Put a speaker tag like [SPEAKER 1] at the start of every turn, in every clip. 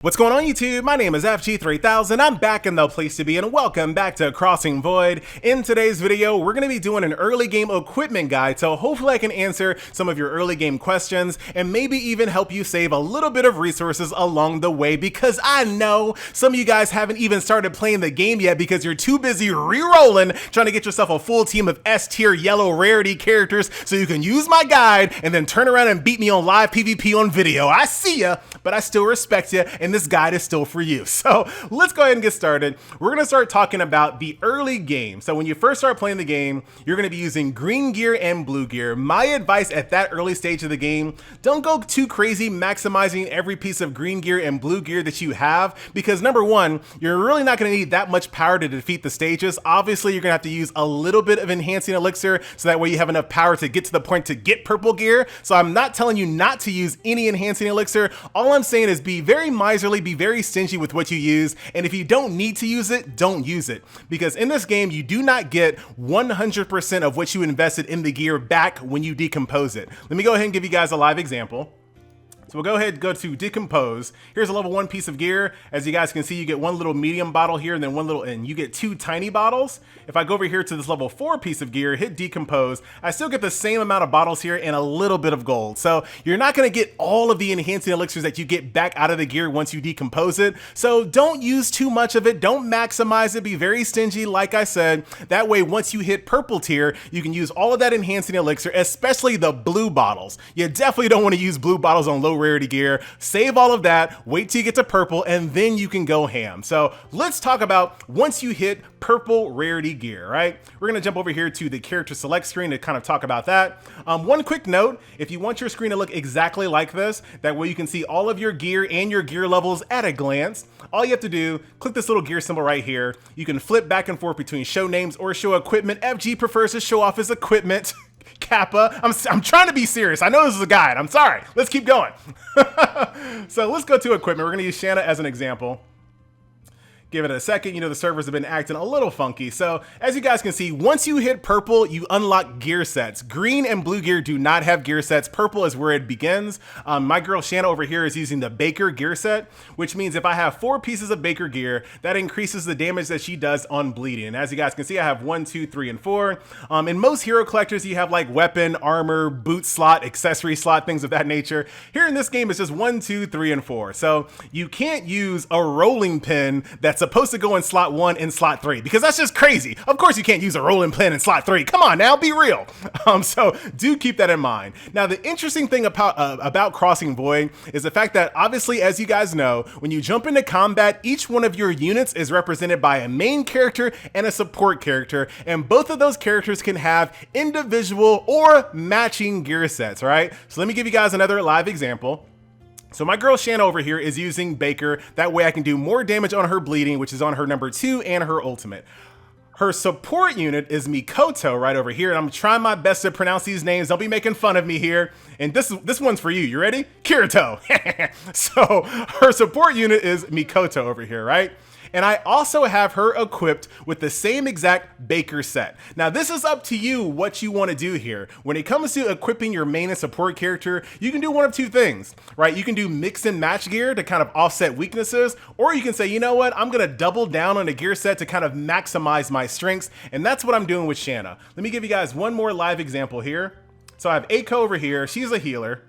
[SPEAKER 1] What's going on YouTube? My name is FG3000, I'm back in the place to be and welcome back to Crossing Void. In today's video, we're going to be doing an early game equipment guide, so hopefully I can answer some of your early game questions and maybe even help you save a little bit of resources along the way, because I know some of you guys haven't even started playing the game yet because you're too busy re-rolling trying to get yourself a full team of S-tier yellow rarity characters so you can use my guide and then turn around and beat me on live PvP on video. I see ya, but I still respect ya, and this guide is still for you. So let's go ahead and get started. We're going to start talking about the early game. So when you first start playing the game, you're going to be using green gear and blue gear. My advice at that early stage of the game, don't go too crazy maximizing every piece of green gear and blue gear that you have, because number one, you're really not going to need that much power to defeat the stages. Obviously, you're going to have to use a little bit of enhancing elixir so that way you have enough power to get to the point to get purple gear. So I'm not telling you not to use any enhancing elixir. All I'm saying is be very miserly, be very stingy with what you use, and if you don't need to use it, don't use it, because in this game you do not get 100% of what you invested in the gear back when you decompose it. Let me go ahead and give you guys a live example. So we'll go ahead and go to decompose. Here's a level 1 piece of gear. As you guys can see, you get one little medium bottle here and then one little, and you get 2 tiny bottles. If I go over here to this level 4 piece of gear, hit decompose, I still get the same amount of bottles here and a little bit of gold. So you're not gonna get all of the enhancing elixirs that you get back out of the gear once you decompose it. So don't use too much of it. Don't maximize it. Be very stingy, like I said. That way, once you hit purple tier, you can use all of that enhancing elixir, especially the blue bottles. You definitely don't wanna use blue bottles on low rarity gear. Save all of that, wait till you get to purple, and then you can go ham. So let's talk about once you hit purple rarity gear, right? We're gonna jump over here to the character select screen to kind of talk about that. One quick note, if you want your screen to look exactly like this, that way you can see all of your gear and your gear levels at a glance, all you have to do, click this little gear symbol right here. You can flip back and forth between show names or show equipment. FG prefers to show off his equipment. Kappa, I'm trying to be serious. I know this is a guide. I'm sorry. Let's keep going. So let's go to equipment. We're going to use Shana as an example. Give it a second. You know, the servers have been acting a little funky. So as you guys can see, once you hit purple, you unlock gear sets. Green and blue gear do not have gear sets. Purple is where it begins. My girl Shana over here is using the Baker gear set, which means if I have 4 pieces of Baker gear, that increases the damage that she does on bleeding. And as you guys can see, I have 1, 2, 3, and 4. In most hero collectors, you have like weapon, armor, boot slot, accessory slot, things of that nature. Here in this game, it's just 1, 2, 3, and 4. So you can't use a rolling pin that's supposed to go in slot 1 and slot 3, because that's just crazy. Of course you can't use a rolling pin in slot 3. Come on now, be real. So do keep that in mind. Now the interesting thing about Crossing Void is the fact that obviously, as you guys know, when you jump into combat, each one of your units is represented by a main character and a support character, and both of those characters can have individual or matching gear sets, right? So let me give you guys another live example. So my girl Shana over here is using Baker. That way I can do more damage on her bleeding, which is on her number 2 and her ultimate. Her support unit is Mikoto right over here, and I'm trying my best to pronounce these names. Don't be making fun of me here. And this one's for you. You ready? Kirito. So her support unit is Mikoto over here, right? And I also have her equipped with the same exact Baker set. Now this is up to you what you want to do here. When it comes to equipping your main and support character, you can do one of 2 things, right? You can do mix and match gear to kind of offset weaknesses, or you can say, you know what, I'm gonna double down on a gear set to kind of maximize my strengths, and that's what I'm doing with Shana. Let me give you guys one more live example here. So I have Aiko over here, she's a healer.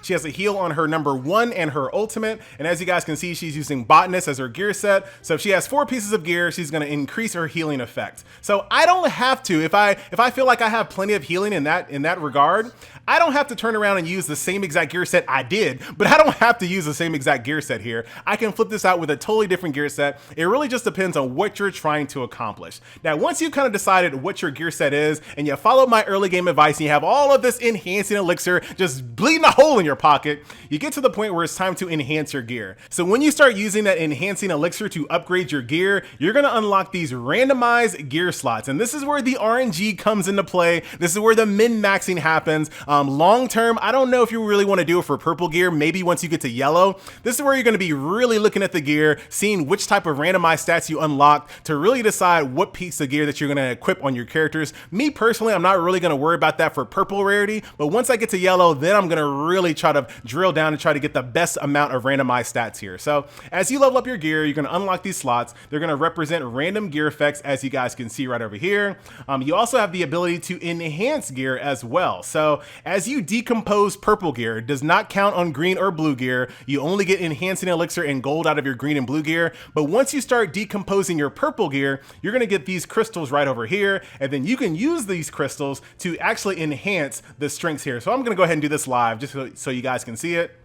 [SPEAKER 1] She has a heal on her number 1 and her ultimate. And as you guys can see, she's using Botanist as her gear set. So if she has 4 pieces of gear, she's going to increase her healing effect. So I don't have to, if I feel like I have plenty of healing in that regard, I don't have to turn around and use the same exact gear set I did, but I don't have to use the same exact gear set here. I can flip this out with a totally different gear set. It really just depends on what you're trying to accomplish. Now, once you've kind of decided what your gear set is and you follow my early game advice and you have all of this enhancing elixir just bleeding a hole in your pocket, you get to the point where it's time to enhance your gear. So when you start using that enhancing elixir to upgrade your gear, you're going to unlock these randomized gear slots. And this is where the RNG comes into play. This is where the min-maxing happens. Long term, I don't know if you really want to do it for purple gear. Maybe once you get to yellow, this is where you're going to be really looking at the gear, seeing which type of randomized stats you unlock to really decide what piece of gear that you're going to equip on your characters. Me personally, I'm not really going to worry about that for purple rarity, but once I get to yellow, then I'm going to really try try to drill down and try to get the best amount of randomized stats here. So as you level up your gear, you're going to unlock these slots. They're going to represent random gear effects, as you guys can see right over here. You also have the ability to enhance gear as well. So as you decompose purple gear, it does not count on green or blue gear. You only get enhancing elixir and gold out of your green and blue gear. But once you start decomposing your purple gear, you're going to get these crystals right over here. And then you can use these crystals to actually enhance the strengths here. So I'm going to go ahead and do this live just so you guys can see it.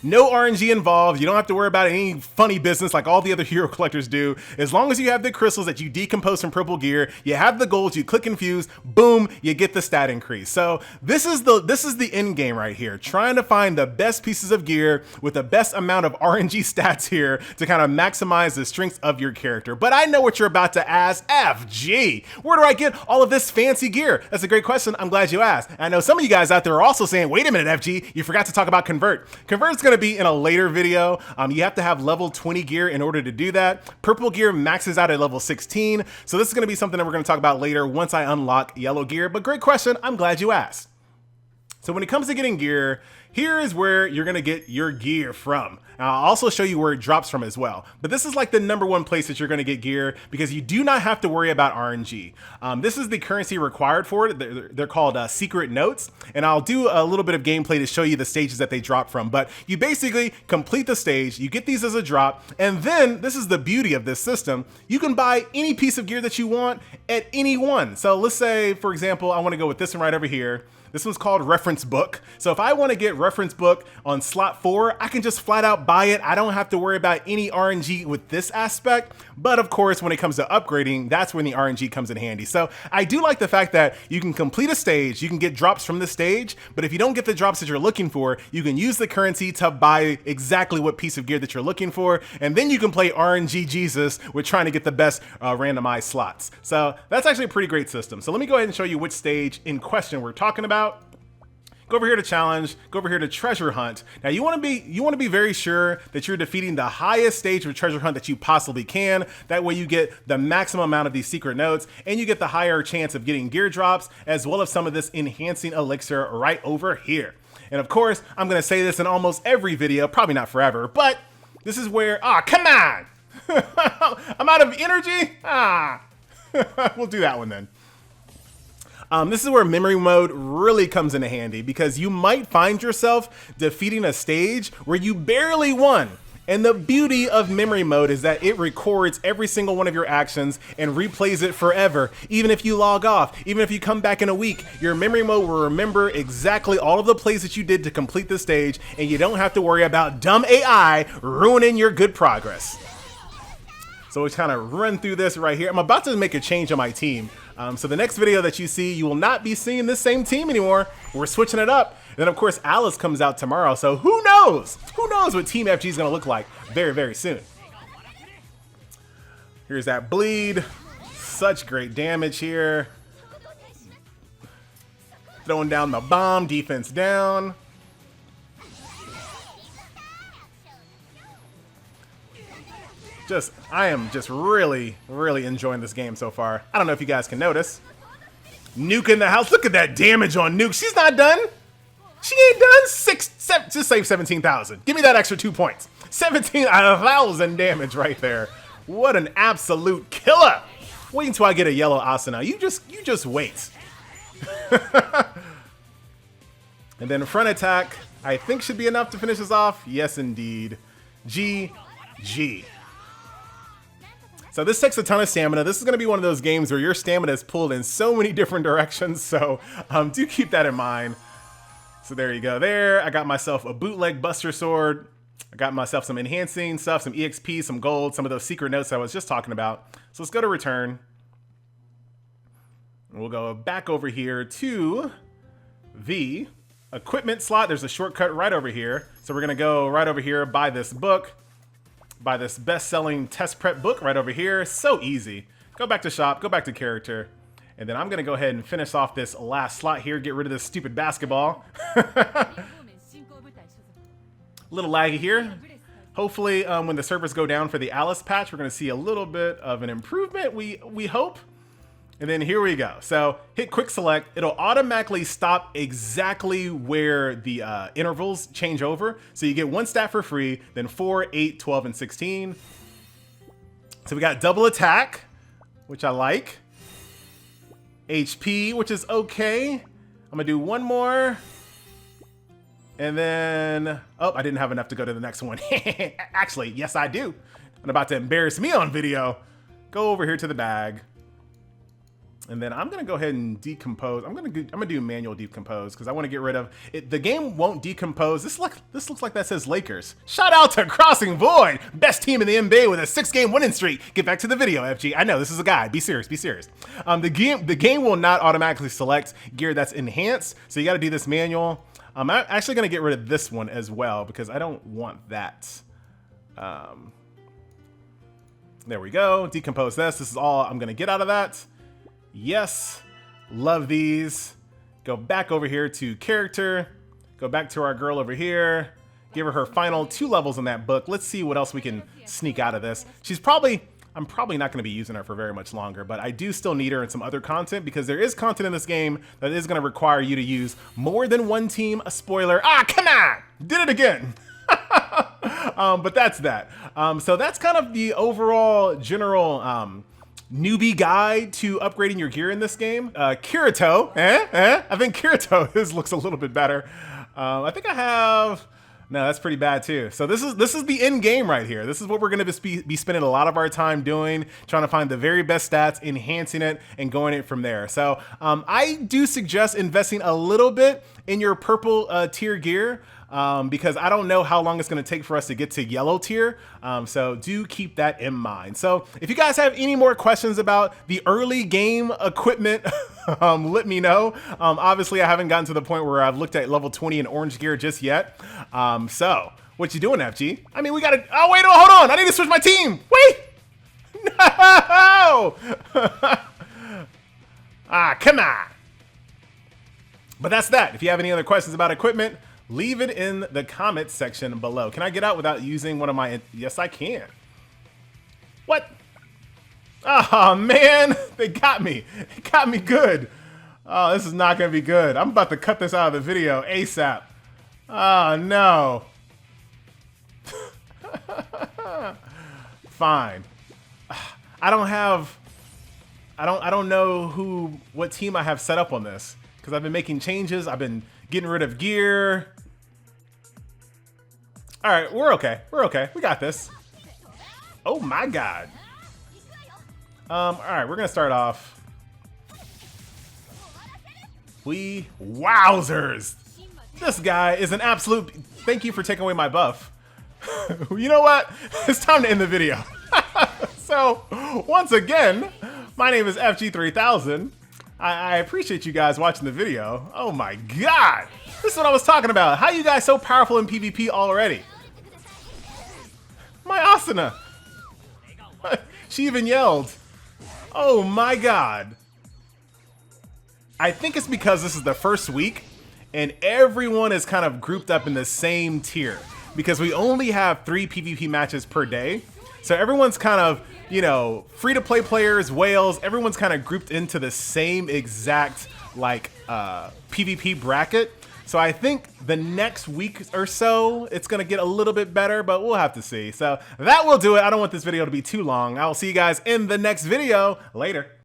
[SPEAKER 1] No RNG involved. You don't have to worry about any funny business like all the other hero collectors do. As long as you have the crystals that you decompose from purple gear, you have the golds, you click and fuse, boom, you get the stat increase. So this is the end game right here. Trying to find the best pieces of gear with the best amount of RNG stats here to kind of maximize the strengths of your character. But I know what you're about to ask. FG, where do I get all of this fancy gear? That's a great question. I'm glad you asked. And I know some of you guys out there are also saying, wait a minute, FG, you forgot to talk about Convert. Convert's going to be in a later video. You have to have level 20 gear in order to do that. Purple gear maxes out at level 16. So this is going to be something that we're going to talk about later once I unlock yellow gear. But great question. I'm glad you asked. So when it comes to getting gear, here is where you're going to get your gear from. I'll also show you where it drops from as well. But this is like the #1 place that you're going to get gear because you do not have to worry about RNG. This is the currency required for it. They're called secret notes. And I'll do a little bit of gameplay to show you the stages that they drop from. But you basically complete the stage, you get these as a drop, and then this is the beauty of this system. You can buy any piece of gear that you want at any one. So let's say, for example, I want to go with this one right over here. This one's called Reference Book. So if I want to get Reference Book on slot 4, I can just flat out buy it. I don't have to worry about any RNG with this aspect. But of course, when it comes to upgrading, that's when the RNG comes in handy. So I do like the fact that you can complete a stage, you can get drops from the stage, but if you don't get the drops that you're looking for, you can use the currency to buy exactly what piece of gear that you're looking for. And then you can play RNG Jesus with trying to get the best randomized slots. So that's actually a pretty great system. So let me go ahead and show you which stage in question we're talking about. Go over here to challenge, go over here to treasure hunt. Now you want to be very sure that you're defeating the highest stage of treasure hunt that you possibly can. That way you get the maximum amount of these secret notes and you get the higher chance of getting gear drops as well as some of this enhancing elixir right over here. And of course, I'm going to say this in almost every video, probably not forever, but this is where, come on. I'm out of energy. We'll do that one then. This is where memory mode really comes into handy because you might find yourself defeating a stage where you barely won. And the beauty of memory mode is that it records every single one of your actions and replays it forever. Even if you log off, even if you come back in a week, your memory mode will remember exactly all of the plays that you did to complete the stage, and you don't have to worry about dumb AI ruining your good progress. So we kind of run through this right here. I'm about to make a change on my team. So the next video that you see, you will not be seeing this same team anymore. We're switching it up. And then of course, Alice comes out tomorrow. So who knows? Who knows what Team FG is going to look like very, very soon. Here's that bleed. Such great damage here. Throwing down the bomb, defense down. I am just really, really enjoying this game so far. I don't know if you guys can notice. Nuke in the house. Look at that damage on Nuke. She's not done. She ain't done. Just save 17,000. Give me that extra 2 points. 17,000 damage right there. What an absolute killer. Wait until I get a yellow Asuna. You just wait. And then front attack, I think should be enough to finish us off. Yes, indeed. GG. So this takes a ton of stamina. This is going to be one of those games where your stamina is pulled in so many different directions. So do keep that in mind. So there you go there. I got myself a bootleg Buster Sword. I got myself some enhancing stuff, some EXP, some gold, some of those secret notes I was just talking about. So let's go to return. We'll go back over here to the equipment slot. There's a shortcut right over here. So we're going to go right over here, buy this book. Buy this best-selling test prep book right over here. So easy. Go back to shop, go back to character. And then I'm going to go ahead and finish off this last slot here. Get rid of this stupid basketball. A little laggy here. Hopefully, when the servers go down for the Alice patch, we're going to see a little bit of an improvement, we hope. And then here we go. So hit quick select. It'll automatically stop exactly where the intervals change over. So you get 1 stat for free, then 4, 8, 12, and 16. So we got double attack, which I like. HP, which is okay. I'm gonna do one more. And then, oh, I didn't have enough to go to the next one. Actually, yes, I do. I'm about to embarrass me on video. Go over here to the bag. And then I'm gonna go ahead and decompose. I'm gonna do manual decompose because I want to get rid of it. The game won't decompose. This looks like that says Lakers. Shout out to Crossing Void, best team in the NBA with a 6-game winning streak. Get back to the video, FG. I know this is a guide. Be serious. Be serious. The game will not automatically select gear that's enhanced, so you got to do this manual. I'm actually gonna get rid of this one as well because I don't want that. There we go. Decompose this. This is all I'm gonna get out of that. Yes, love these. Go back over here to character. Go back to our girl over here. Give her final 2 levels in that book. Let's see what else we can sneak out of this. I'm probably not going to be using her for very much longer, but I do still need her in some other content because there is content in this game that is going to require you to use more than one team. A spoiler. Ah, come on! Did it again. But that's that. So that's kind of the overall general newbie guide to upgrading your gear in this game. Kirito, I think Kirito looks a little bit better. I think I have, no, that's pretty bad too. So this is the end game right here. This is what we're gonna be spending a lot of our time doing, trying to find the very best stats, enhancing it, and going it from there. So I do suggest investing a little bit in your purple tier gear. Because I don't know how long it's going to take for us to get to yellow tier. So do keep that in mind. So if you guys have any more questions about the early game equipment, let me know. Obviously, I haven't gotten to the point where I've looked at level 20 in orange gear just yet. So what you doing, FG? I mean, we got to, oh, wait, hold on. I need to switch my team. Wait. No. Ah, come on. But that's that. If you have any other questions about equipment, leave it in the comments section below. Can I get out without using one of my... Yes, I can. What? Oh, man. They got me. They got me good. Oh, this is not going to be good. I'm about to cut this out of the video ASAP. Oh, no. Fine. I don't know what team I have set up on this because I've been making changes. I've been getting rid of gear. All right, we're okay. We're okay. We got this. Oh my God. All right, we're gonna start off. Wowzers. This guy is an absolute, thank you for taking away my buff. You know what? It's time to end the video. So once again, my name is FG3000. I appreciate you guys watching the video. Oh my God. This is what I was talking about. How you guys so powerful in PvP already? My Asuna. She even yelled. Oh my God. I think it's because this is the first week and everyone is kind of grouped up in the same tier because we only have 3 PvP matches per day. So everyone's kind of, you know, free-to-play players, whales, everyone's kind of grouped into the same exact, like, PvP bracket. So I think the next week or so, it's going to get a little bit better, but we'll have to see. So that will do it. I don't want this video to be too long. I will see you guys in the next video. Later.